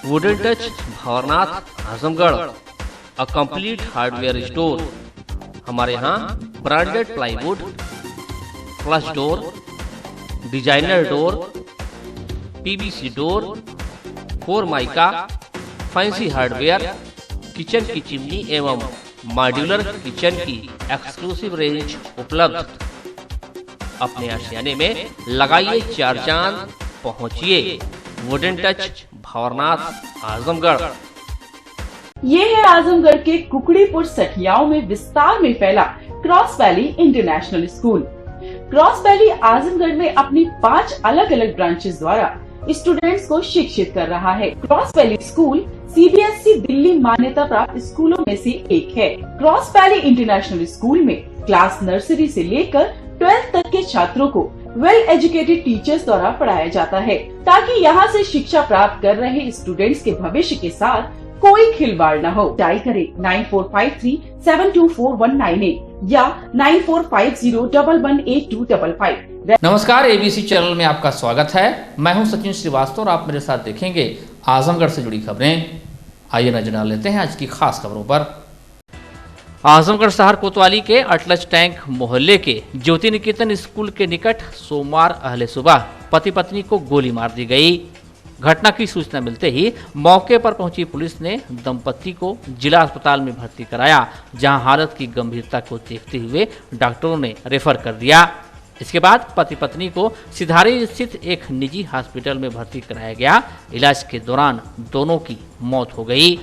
Wooden touch Bhanwarnath Azamgarh, a complete hardware store. हमारे यहाँ branded plywood, flush door, designer door, PVC door, formica, fancy hardware, kitchen की chimney एवं modular kitchen की exclusive range उपलब्ध। अपने आशियाने में लगाइए 4 चांद, पहुंचिए वुडन टच भंवरनाथ आजमगढ़। ये है आजमगढ़ के कुकड़ीपुर सठियाओं में विस्तार में फैला cross valley international school. Cross valley Azamgarh में अपनी 5 अलग अलग ब्रांचेस द्वारा स्टूडेंट्स को शिक्षित कर रहा है। Cross valley school CBSE Delhi मान्यता प्राप्त स्कूलों में से एक है। क्रॉस वैली इंटरनेशनल स्कूल में क्लास नर्सरी से लेकर 12th तक के छात्रों को वेल एजुकेटेड टीचर्स द्वारा पढ़ाया जाता है, ताकि यहाँ से शिक्षा प्राप्त कर रहे स्टूडेंट्स के भविष्य के साथ कोई खिलवाड़ न हो। डायल करें 9453724198 या 9450118255। नमस्कार, एबीसी चैनल में आपका स्वागत है। मैं हूं सचिन श्रीवास्तव और आप मेरे साथ देखेंगे आजमगढ़ से जुड़ी खबरें। आइए नजर डाल लेते हैं आज की खास खबरों पर। आजमगढ़ शहर कोतवाली के अटलज टैंक मोहल्ले के ज्योति निकेतन स्कूल के निकट सोमवार अहले सुबह पति पत्नी को गोली मार दी गई। घटना की सूचना मिलते ही मौके पर पहुंची पुलिस ने दंपति को जिला अस्पताल में भर्ती कराया, जहां हालत की गंभीरता को देखते हुए डॉक्टरों ने रेफर कर दिया। इसके बाद पति पत्नी को सिधारी स्थित एक निजी हॉस्पिटल में भर्ती कराया गया। इलाज के दौरान दोनों की मौत हो गई।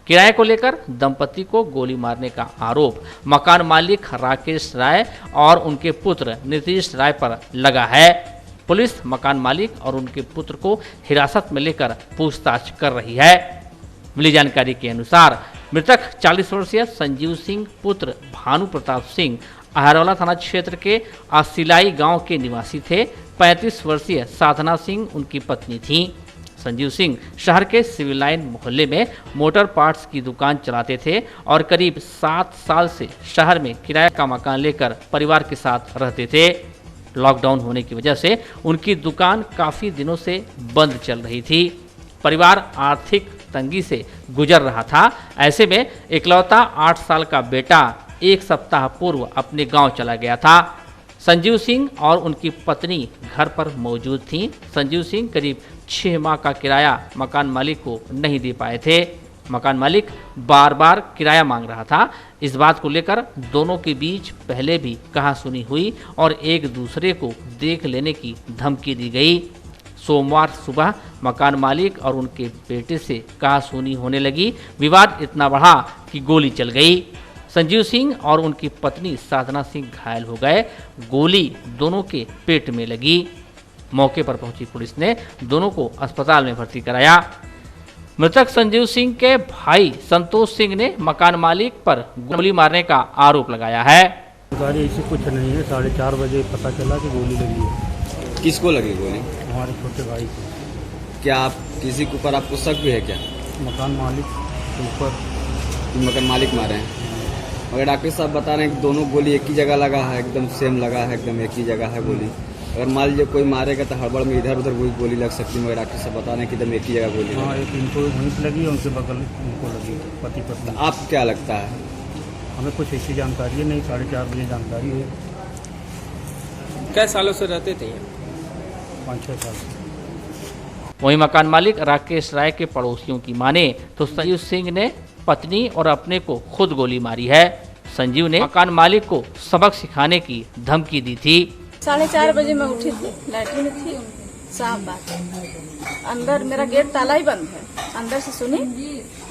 किराए को लेकर दंपति को गोली मारने का आरोप मकान मालिक राकेश राय और उनके पुत्र नीतीश राय पर लगा है। पुलिस मकान मालिक और उनके पुत्र को हिरासत में लेकर पूछताछ कर रही है। मिली जानकारी के अनुसार मृतक 40 वर्षीय संजीव सिंह पुत्र भानु प्रताप सिंह अहरवाला थाना क्षेत्र के आसिलाई गांव के निवासी थे। 35 वर्षीय साधना सिंह उनकी पत्नी थी। संजीव सिंह शहर के सिविल लाइन मोहल्ले में मोटर पार्ट्स की दुकान चलाते थे और करीब 7 साल से शहर में किराए का मकान लेकर परिवार के साथ रहते थे। लॉकडाउन होने की वजह से उनकी दुकान काफ़ी दिनों से बंद चल रही थी। परिवार आर्थिक तंगी से गुजर रहा था। ऐसे में इकलौता 8 साल का बेटा एक सप्ताह पूर्व अपने गांव चला गया था। संजीव सिंह और उनकी पत्नी घर पर मौजूद थीं। संजीव सिंह करीब 6 माह का किराया मकान मालिक को नहीं दे पाए थे। मकान मालिक बार बार किराया मांग रहा था। इस बात को लेकर दोनों के बीच पहले भी कहासुनी हुई और एक दूसरे को देख लेने की धमकी दी गई। सोमवार सुबह मकान मालिक और उनके बेटे से कहासुनी होने लगी। विवाद इतना बढ़ा कि गोली चल गई। संजीव सिंह और उनकी पत्नी साधना सिंह घायल हो गए। गोली दोनों के पेट में लगी। मौके पर पहुंची पुलिस ने दोनों को अस्पताल में भर्ती कराया। मृतक संजीव सिंह के भाई संतोष सिंह ने मकान मालिक पर गोली मारने का आरोप लगाया है। गाड़ी ऐसी कुछ नहीं है, 4:30 बजे पता चला कि गोली लगी है। किसको लगी गोली? हमारे छोटे भाई को। क्या आप किसी के ऊपर आपको शक भी है क्या? मकान मालिक के ऊपर। मकान मालिक मारे हैं, मगर डॉक्टर साहब बता रहे हैं कि दोनों गोली एक ही जगह लगा है, एकदम सेम लगा है, एकदम एक ही जगह है गोली। अगर मान लीजिए कोई मारेगा तो हड़बड़ में इधर उधर गोली लग सकती है, मगर डॉक्टर साहब बता रहे हैं कि एकदम एक ही जगह गोली। हाँ, एक इनको वहीं पर लगी, उनके बगल उनको लगी, पति पत्नी। आप क्या लगता है? हमें कुछ ऐसी जानकारी है नहीं, 4:30 बजे जानकारी है। कई सालों से रहते थे? 5-6 साल। वहीं मकान मालिक राकेश राय के पड़ोसियों की माने तो संजीव सिंह ने पत्नी और अपने को खुद गोली मारी है। संजीव ने मकान मालिक को सबक सिखाने की धमकी दी थी। 4:30 बजे मैं उठी थी, लैट्रिन में थी, साफ बात है। अंदर मेरा गेट ताला ही बंद है। अंदर से सुनी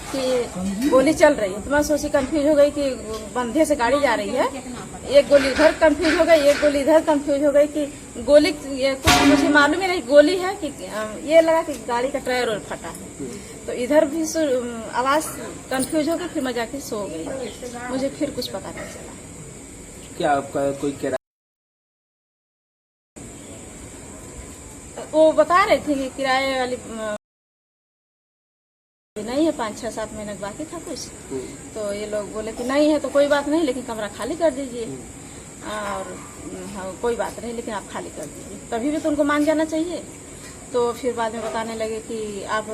कि गोली चल रही है तो मैं सोची, कंफ्यूज हो गई कि बंधे से गाड़ी जा रही है। एक गोली उधर कंफ्यूज हो गई, एक गोली इधर कंफ्यूज हो गई कि गोली ये कुछ मुझे मालूम ही नहीं गोली है कि ये लगा कि गाड़ी का टायर और फटा है। तो इधर भी आवाज कंफ्यूज हो गई, फिर मैं जाके सो गई। मुझे फिर कुछ पता नहीं चला। क्या आपका कोई किराया? वो बता रहे थे कि किराए वाली नहीं है, 5-6-7 महीने बाकी था कुछ। तो ये लोग बोले कि नहीं है तो कोई बात नहीं, लेकिन कमरा खाली कर दीजिए। और हाँ, कोई बात नहीं, लेकिन आप खाली कर दीजिए। तभी भी तो उनको मान जाना चाहिए। तो फिर बाद में बताने लगे कि आप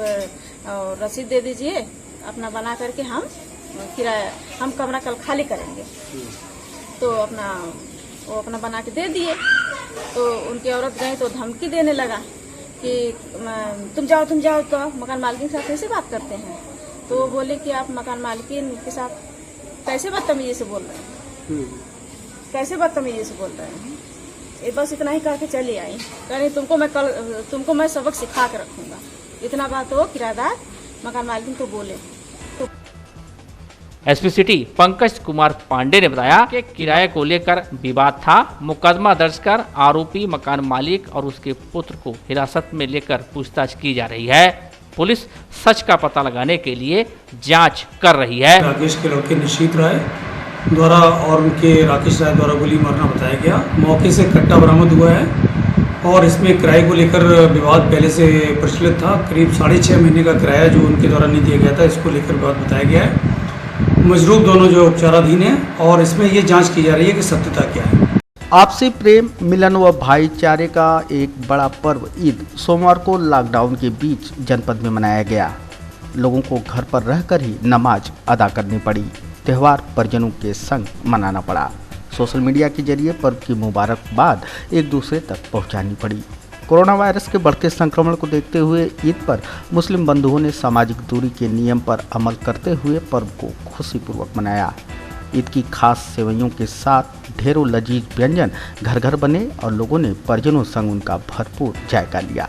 और रसीद दे दीजिए अपना बना करके हम किराया हम कमरा कल खाली करेंगे। तो वो अपना बना के दे दिए। तो उनकी औरत गई तो धमकी देने लगा कि तुम जाओ तो मकान मालिक के साथ कैसे बात करते हैं। तो वो बोले कि आप मकान मालिकिन के साथ कैसे बदतमीजी से बोल रहे हैं, कैसे बदतमीजी से बोल रहे हैं। ये बस इतना ही कह के चली आई। कह तुमको मैं सबक सिखा के रखूंगा। इतना बात हो किराएदार मकान मालिक को बोले। एसपी सिटी पंकज कुमार पांडे ने बताया कि किराए को लेकर विवाद था। मुकदमा दर्ज कर आरोपी मकान मालिक और उसके पुत्र को हिरासत में लेकर पूछताछ की जा रही है। पुलिस सच का पता लगाने के लिए जांच कर रही है। राकेश के लड़के निश्चित राय द्वारा और उनके राकेश राय द्वारा गोली मारना बताया गया। मौके से कट्टा बरामद हुआ है और इसमें किराए को लेकर विवाद पहले से प्रचलित था। करीब 6.5 महीने का किराया जो उनके द्वारा नहीं दिया गया था, इसको लेकर विवाद बताया गया है। मजरूब दोनों जो उपचाराधीन हैं और इसमें ये जांच की जा रही है कि सत्यता क्या है। आपसी प्रेम, मिलन व भाईचारे का एक बड़ा पर्व ईद सोमवार को लॉकडाउन के बीच जनपद में मनाया गया। लोगों को घर पर रहकर ही नमाज अदा करनी पड़ी। त्यौहार परिजनों के संग मनाना पड़ा। सोशल मीडिया के जरिए पर्व की मुबारकबाद एक दूसरे तक पहुंचानी पड़ी। कोरोना वायरस के बढ़ते संक्रमण को देखते हुए ईद पर मुस्लिम बंधुओं ने सामाजिक दूरी के नियम पर अमल करते हुए पर्व को खुशीपूर्वक मनाया। ईद की खास सेवइयों के साथ ढेरों लजीज व्यंजन घर घर बने और लोगों ने परिजनों संग उनका भरपूर जायका लिया।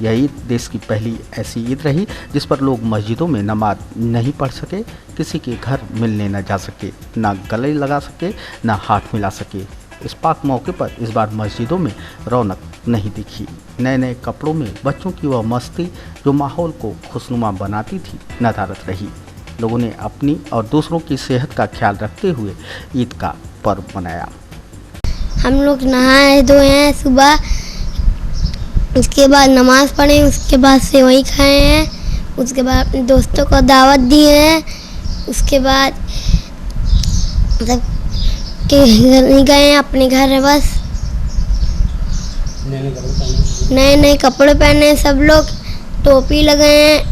यह ईद देश की पहली ऐसी ईद रही जिस पर लोग मस्जिदों में नमाज नहीं पढ़ सके, किसी के घर मिलने न जा सके, ना गले लगा सके, ना हाथ मिला सके। इस पाक मौके पर इस बार मस्जिदों में रौनक नहीं दिखी। नए नए कपड़ों में बच्चों की वह मस्ती जो माहौल को खुशनुमा बनाती थी नदारत रही। लोगों ने अपनी और दूसरों की सेहत का ख्याल रखते हुए ईद का पर्व मनाया। हम लोग नहाए धोए हैं सुबह, उसके बाद नमाज पढ़े, उसके बाद सेवई खाए हैं, उसके बाद अपने दोस्तों को दावत दिए हैं, उसके बाद सब के घर नहीं गए हैं, अपने घर है बस। नए नए कपड़े पहने हैं सब लोग, टोपी लगाए हैं,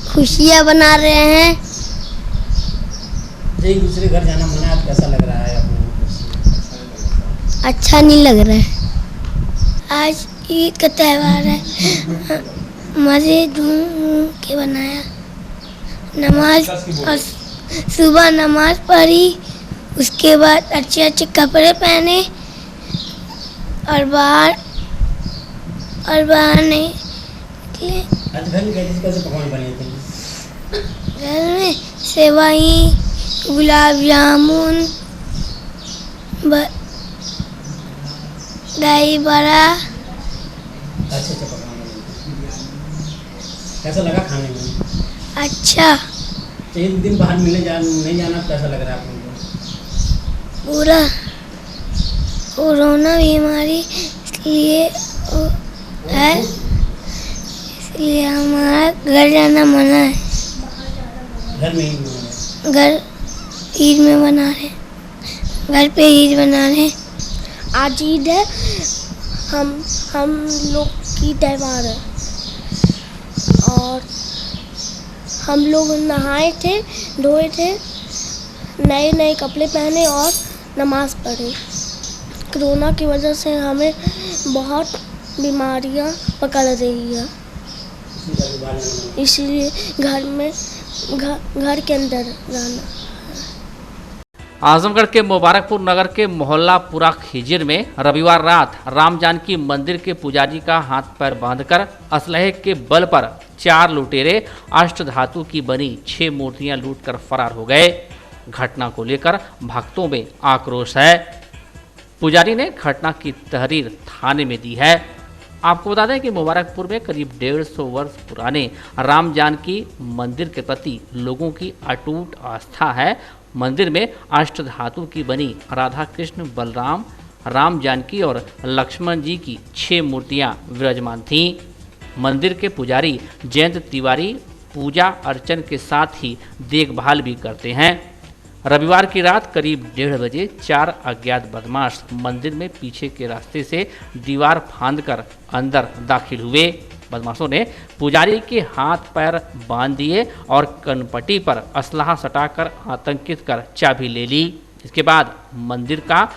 खुशियाँ बना रहे हैं। एक दूसरे घर जाना मना, आप कैसा लग रहा है आपको? अच्छा नहीं लग रहा है। आज ईद का त्यौहार है, मजे धूम के बनाया। नमाज और सुबह नमाज पढ़ी, उसके बाद अच्छे अच्छे कपड़े पहने और बाहर नहीं निकले। आज घर में कैसे पकवान बने थे? घर में सेवई, गुलाब जामुन, दही बड़ा, अच्छे पकवान बने। कैसा लगा खाने में? अच्छा। एक दिन बाहर नहीं जाना कैसा लग रहा है आपको? पूरा कोरोना बीमारी इसलिए है, इसलिए हमारा घर जाना मना है। घर में ही घर ईद में बना रहे, घर पे ईद बना रहे। आज ईद है, हम लोग की त्यौहार है और हम लोग नहाए थे, धोए थे, नए नए कपड़े पहने और नमाज पढ़े। कोरोना की वजह से हमें बहुत बीमारियां पकड़ रही है, इसलिए घर के अंदर रहना। आजमगढ़ के मुबारकपुर नगर के मोहल्ला पुरा खिजिर में रविवार रात राम जानकी मंदिर के पुजारी का हाथ पैर बांधकर असलहे के बल पर 4 लुटेरे अष्टधातु की बनी 6 मूर्तियां लूटकर फरार हो गए। घटना को लेकर भक्तों में आक्रोश है। पुजारी ने घटना की तहरीर थाने में दी है। आपको बता दें कि मुबारकपुर में करीब 150 वर्ष पुराने राम जानकी मंदिर के प्रति लोगों की अटूट आस्था है। मंदिर में अष्टधातु की बनी राधा कृष्ण, बलराम, राम जानकी और लक्ष्मण जी की 6 मूर्तियां विराजमान थीं। मंदिर के पुजारी जयंत तिवारी पूजा अर्चन के साथ ही देखभाल भी करते हैं। रविवार की रात करीब 1:30 बजे 4 अज्ञात बदमाश मंदिर में पीछे के रास्ते से दीवार फांदकर अंदर दाखिल हुए। बदमाशों ने पुजारी के हाथ पैर बांध दिए और कनपट्टी पर असलाहा सटाकर आतंकित कर चाबी ले ली। इसके बाद मंदिर का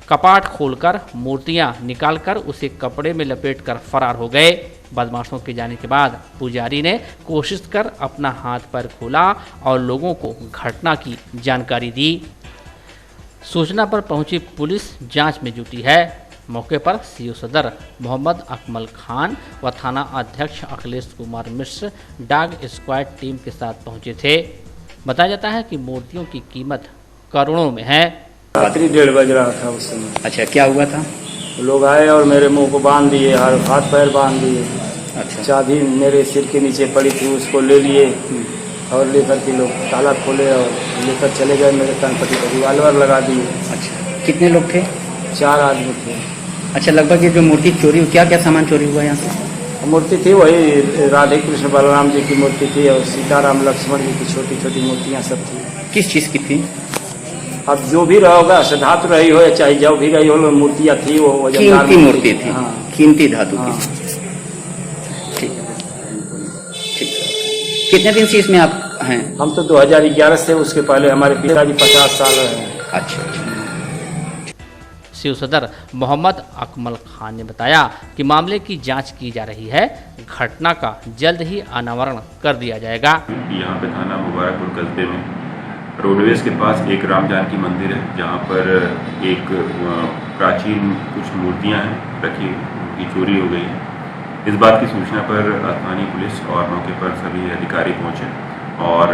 कपाट खोलकर मूर्तियां निकालकर उसे कपड़े में लपेटकर फरार हो गए। बदमाशों के जाने के बाद पुजारी ने कोशिश कर अपना हाथ पैर खोला और लोगों को घटना की जानकारी दी। सूचना पर पहुंची पुलिस जांच में जुटी है। मौके पर सीओ सदर मोहम्मद अकमल खान व थाना अध्यक्ष Akhilesh Kumar Mishra dog squad team के साथ पहुंचे थे। बताया जाता है कि मूर्तियों की कीमत करोड़ों में है। रात्रि 1:30 बज रहा था उस समय। अच्छा, क्या हुआ था? लोग आए और मेरे मुंह को बांध दिए, हाथ पैर बांध दिए। अच्छा। चाबी मेरे सिर के नीचे पड़ी थी, उसको ले लिए और लेकर के लोग ताला खोले और लेकर चले गए। मेरे कनपट्टी पर रिवाल्वर लगा दिए। अच्छा, कितने लोग थे? 4 आदमी थे। अच्छा, लगभग ये जो मूर्ति चोरी, क्या क्या सामान चोरी हुआ यहाँ से? मूर्ति थी वही राधे कृष्ण बलराम जी की मूर्ति थी और सीताराम लक्ष्मण जी की छोटी छोटी मूर्तियाँ सब थी। किस चीज़ की थी? अब जो भी रहोगा, धातु रही हो या चाहे जो भी रही हो, मूर्तियाँ थी वो कीमती मूर्ति थी। हाँ। कीमती धातु की। ठीक है, ठीक है। कितने दिन से इसमें आप हैं? हम तो 2011 से, उसके पहले हमारे पिताजी 50 साल रहे हैं। अच्छा। सीओ सदर मोहम्मद अकमल खान ने बताया कि मामले की जांच की जा रही है। घटना का जल्द ही अनावरण कर दिया जाएगा। यहाँ पे थाना मुबारकपुर कस्बे में रोडवेज के पास एक राम जानकी मंदिर है, जहाँ पर एक प्राचीन कुछ मूर्तियाँ हैं रखी, उनकी चोरी हो गई है। इस बात की सूचना पर स्थानीय पुलिस और मौके पर सभी अधिकारी पहुँचे और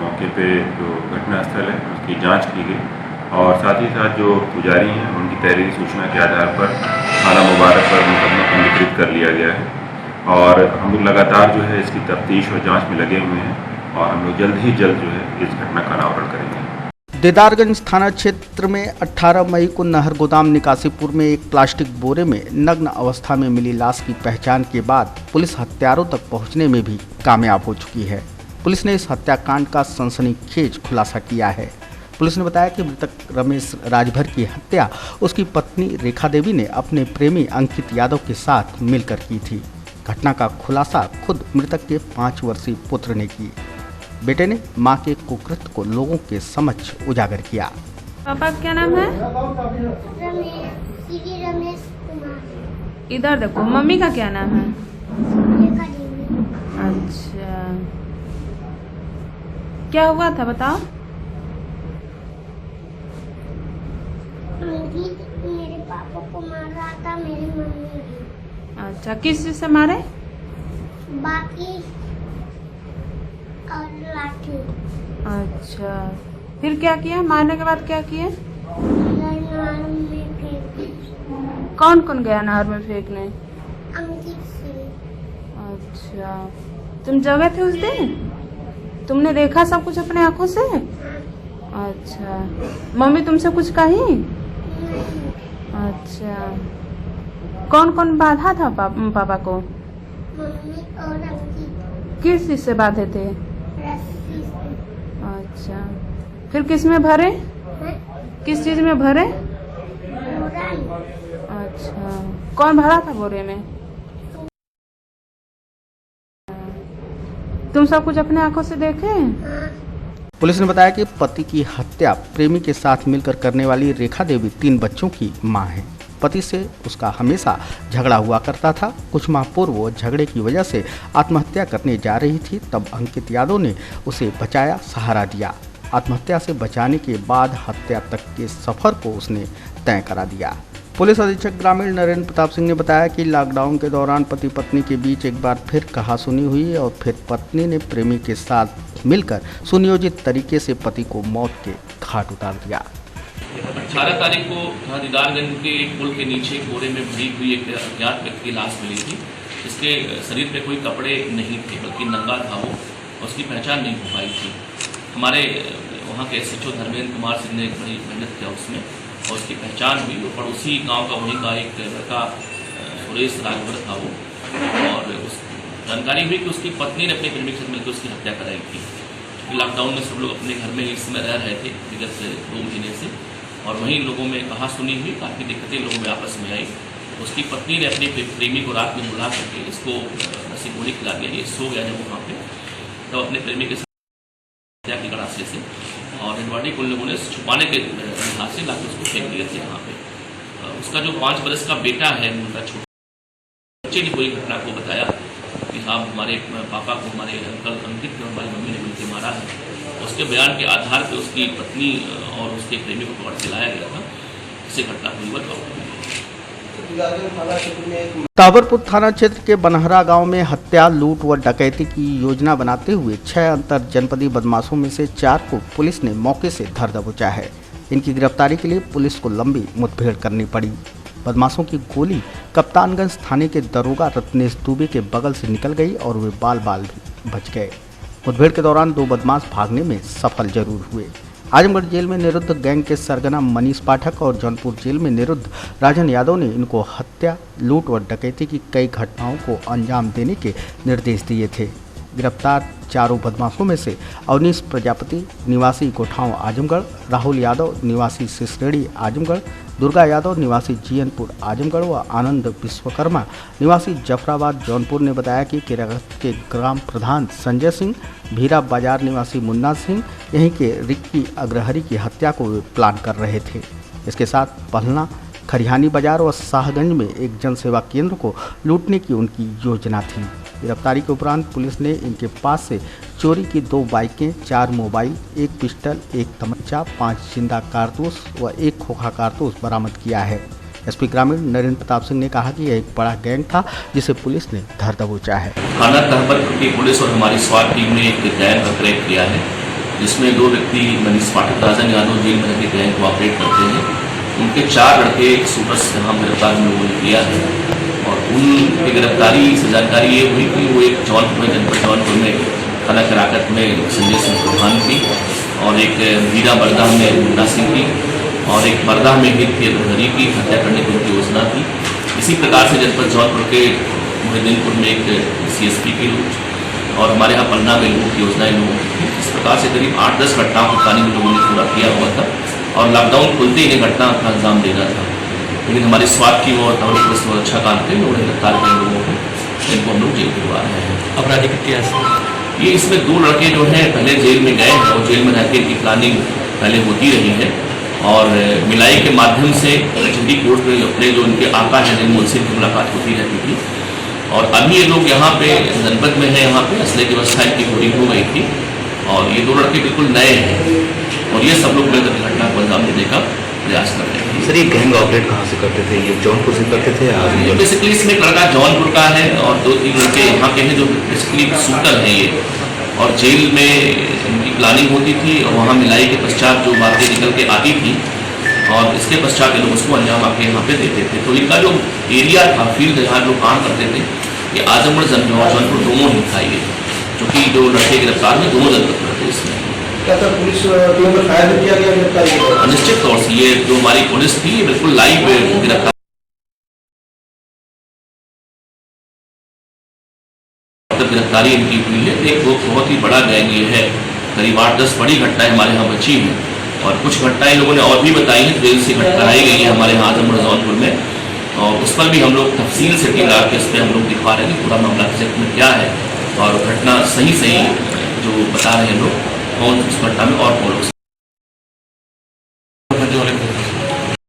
मौके पे जो घटना स्थल है उसकी जांच की गई और साथ ही साथ जो पुजारी हैं उनकी तहरीरी सूचना के आधार पर थाना मुबारक पर मुकदमा पंजीकृत कर लिया गया है और हम लोग लगातार जो है इसकी तफ्तीश और जांच में लगे हुए हैं और हम लोग जल्द ही जल्द जो है इस घटना का अनावरण करेंगे। देदारगंज थाना क्षेत्र में 18 मई को नहर गोदाम निकासीपुर में एक प्लास्टिक बोरे में नग्न अवस्था में मिली लाश की पहचान के बाद पुलिस हत्यारों तक पहुंचने में भी कामयाब हो चुकी है। पुलिस ने इस हत्याकांड का सनसनीखेज खुलासा किया है। पुलिस ने बताया कि मृतक रमेश राजभर की हत्या उसकी पत्नी रेखा देवी ने अपने प्रेमी अंकित यादव के साथ मिलकर की थी। घटना का खुलासा खुद मृतक के 5 वर्षीय पुत्र ने की। बेटे ने मां के कुकृत्य को लोगों के समक्ष उजागर किया। पापा का क्या नाम है? रमेश कुमार। इधर देखो, मम्मी का क्या नाम है? अच्छा, क्या हुआ था बताओ? मेरे पापा को मार रहा था, मेरी मम्मी भी। अच्छा, किस चीज से मारे? बाकी और लाठी। अच्छा, फिर क्या किया? मारने के बाद क्या किए? नहर में फेंक। कौन कौन गया नहर में फेंकने? अंकित से। अच्छा, तुम जगह थे उस दिन? तुमने देखा सब कुछ अपने आंखों से? अच्छा, मम्मी तुमसे कुछ कही? अच्छा, कौन कौन बाधा था पापा को? मम्मी और अंकित। किस चीज से बांधे थे? रस्सी से। अच्छा, फिर किस में भरे? किस चीज में भरे? अच्छा, कौन भरा था बोरे में? तुम सब कुछ अपने आंखों से देखे? पुलिस ने बताया कि पति की हत्या प्रेमी के साथ मिलकर करने वाली रेखा देवी 3 बच्चों की मां है। पति से उसका हमेशा झगड़ा हुआ करता था। कुछ माह पूर्व वो झगड़े की वजह से आत्महत्या करने जा रही थी, तब अंकित यादव ने उसे बचाया, सहारा दिया। आत्महत्या से बचाने के बाद हत्या तक के सफर को उसने तय करा दिया। पुलिस अधीक्षक ग्रामीण नरेंद्र प्रताप सिंह ने बताया कि लॉकडाउन के दौरान पति पत्नी के बीच एक बार फिर कहासुनी हुई और फिर पत्नी ने प्रेमी के साथ मिलकर सुनियोजित तरीके से पति को मौत के घाट उतार दिया। 18 तारीख को दीदारगंज के एक पुल के नीचे बोरे में भरी हुई एक अज्ञात व्यक्ति की लाश मिली थी। इसके शरीर पे कोई कपड़े नहीं थे, बल्कि नंगा था वो, उसकी पहचान नहीं हो पाई थी। हमारे वहाँ के SHO धर्मेंद्र कुमार सिंह ने बड़ी मेहनत किया उसमें और उसकी पहचान हुई। वो पड़ोसी गाँव का वहीं का एक लड़का सुरेश राजभर था वो, और उस जानकारी हुई कि उसकी पत्नी ने अपने प्रेमी के साथ मिलकर उसकी हत्या कराई थी। क्योंकि लॉकडाउन में सब लोग अपने घर में ही इस समय रह रहे थे विगत 2 महीने से, और वहीं लोगों में कहा सुनी हुई, काफ़ी दिक्कतें लोगों में आपस में आई। उसकी पत्नी ने अपने प्रेमी को रात में बुला करके इसको नशी गोली खिला दिया, ये सो गया जब वहाँ पे, तब अपने प्रेमी के साथ हत्या की गड़ासे से, और हिंदवाड़ी को लोगों ने छुपाने के लिहाज से लाकर उसको फेंक दिए थे यहाँ पे। उसका जो 5 बरस का बेटा है, उनका छोटा बच्चे ने पूरी घटना को बताया कि हाँ हमारे पापा को हमारे अंकल अंकित को हमारी मम्मी ने मिलकर मारा है। उसके बयान के आधार पर उसकी पत्नी और उसके प्रेमी को पकड़ के लाया गया था। इससे घटना हुई ताबरपुर थाना क्षेत्र के बनहरा गांव में हत्या, लूट व डकैती की योजना बनाते हुए 6 अंतर जनपदीय बदमाशों में से 4 को पुलिस ने मौके से धर दबोचा है। इनकी गिरफ्तारी के लिए पुलिस को लंबी मुठभेड़ करनी पड़ी। बदमाशों की गोली कप्तानगंज थाने के दरोगा रत्नेश दुबे के बगल से निकल गई और वे बाल बाल बच गए। मुठभेड़ के दौरान 2 बदमाश भागने में सफल जरूर हुए। आजमगढ़ जेल में निरुद्ध गैंग के सरगना मनीष पाठक और जौनपुर जेल में निरुद्ध राजन यादव ने इनको हत्या, लूट व डकैती की कई घटनाओं को अंजाम देने के निर्देश दिए थे। गिरफ्तार चारों बदमाशों में से अवनीश प्रजापति निवासी गोठांव आजमगढ़, राहुल यादव निवासी सिसरेड़ी आजमगढ़, दुर्गा यादव निवासी जीएनपुर आजमगढ़ व आनंद विश्वकर्मा निवासी जफराबाद जौनपुर ने बताया कि केरागत के ग्राम प्रधान संजय सिंह, भीरा बाजार निवासी मुन्ना सिंह यहीं के रिक्की अग्रहरी की हत्या को वे प्लान कर रहे थे। इसके साथ पहलना, खरिहानी बाजार व शाहगंज में एक जनसेवा केंद्र को लूटने की उनकी योजना थी। गिरफ्तारी के उपरांत पुलिस ने इनके पास से चोरी की 2 बाइकें, 4 मोबाइल, 1 पिस्टल, 1 तमंचा, 5 जिंदा कारतूस व 1 खोखा कारतूस बरामद किया है। एसपी ग्रामीण नरेंद्र प्रताप सिंह ने कहा कि यह एक बड़ा गैंग था जिसे पुलिस ने धर दबोचा है। थाना ताबरपुर की पुलिस और हमारी स्वाट टीम ने एक गैंग का क्रैक किया है, जिसमें 2 व्यक्ति मनीष पाठक, राजन यादव जेल में रहकर गैंग को ऑपरेट करते हैं। उनके 4 लड़के सुबह से हम गिरफ्तार हम लोगों ने किया है, और उनकी गिरफ्तारी से जानकारी ये हुई कि वो एक जौनपुर में थाना कराकत में संजय सिंह चौहान की, और एक वीरा बरदा में मुन्ना सिंह की, और एक बरदा में रिक्की अग्रहरी की हत्या करने की उनकी योजना थी। इसी प्रकार से जनपद जौनपुर के मोहिद्दीनपुर में एक CSP की लूट, और हमारे यहाँ पन्ना में लूट की योजना इन लोगों की थी। इस प्रकार से करीब 8-10 घटनाओं को प्लानिंग लोगों ने पूरा किया हुआ था, और लॉकडाउन खुलते ही इन्हें घटना का अंजाम देना था। लेकिन हमारी स्वाट की और ताबरपुर पुलिस बहुत अच्छा काम किया, लोगों ने गिरफ्तार किए लोगों को, इनको हम लोग जेल भिजवा रहे हैं। अपराधी की इतिहास ये इसमें 2 लड़के जो हैं पहले जेल में गए हैं, और जेल में रहकर की प्लानिंग पहले होती रही है, और मिलाई के माध्यम से सिटी कोर्ट में अपने जो उनके आका हैं निर्मोल सिंह की मुलाकात होती रहती थी। और अभी ये लोग यहाँ पे जनपद में है, यहाँ पे असले की व्यवस्था की पूरी हो गई थी, और ये 2 लड़के बिल्कुल नए हैं, और ये सब लोग मिलकर घटना को अंजाम देने का प्रयास कर रहे हैं। सर ये गैंग ऑपरेट कहाँ से करते थे? ये जौनपुर से करते थे? बेसिकली इसमें एक लड़का जौनपुर का है, और 2-3 लड़के यहाँ के हैं जो बेसिकली शूटर हैं ये, और जेल में इनकी प्लानिंग होती थी, और वहाँ मिलाई के पश्चात जो बातें निकल के आती थी, और इसके पश्चात ये लोग उसको अंजाम आके यहाँ पे देते थे। तो इनका जो एरिया था, फील्ड जहाँ लोग काम करते थे, ये आजमगढ़ जौनपुर दोनों ही था ये, चूँकि जो लड़के गिरफ्तार में दोनों जनपद थे इसमें। क्या सर पुलिस टीम में फायर किया गया गिरफ्तारी? निश्चित तौर से ये जो हमारी पुलिस थी ये बिल्कुल लाइव गिरफ्तार गिरफ्तारी इनकी हुई है। एक बहुत ही बड़ा गैंग ये है, करीब 8-10 बड़ी घटनाएं हमारे यहाँ बची हैं, और कुछ घटनाएं लोगों ने और भी बताई हैं, जेल से कराई गई है हमारे यहाँ आजमगढ़ जौनपुर में, और उस पर भी हम लोग तफसील से टीम लगा के इस पर हम लोग दिखा रहे हैं पूरा मामला किस में क्या है, और घटना सही जो बता रहे हैं लोग कौन उस घटना में और कौन